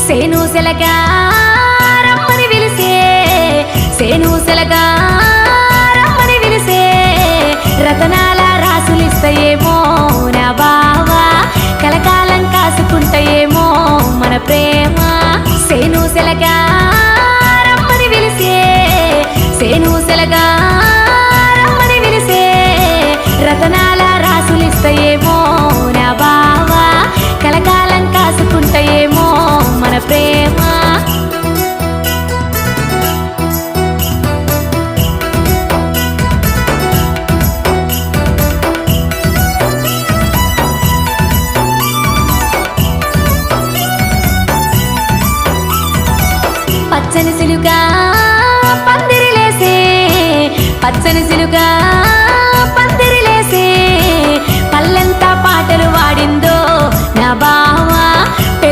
సేను సెలగా రమ్మని పిలిసే సేను సెలగా రమ్మని పిలిసే రతనాల రాసులిస్తాయేమో నా బావా కలకాలం కాసుకుంటాయేమో మన ప్రేమ సేను సెలగా రమ్మని పిలిసే సేను సెలగా రమ్మని పిలిసే రతనాల రాసులిస్తాయేమో నా బావా కలకాలం కాసుకుంటాయేమో మన ప్రేమ పచ్చని సిలుగా పందిరిలేసే పచ్చని సిలుగా పందిరిలేసే పల్లెంతా పాటలు వాడిందో నా బా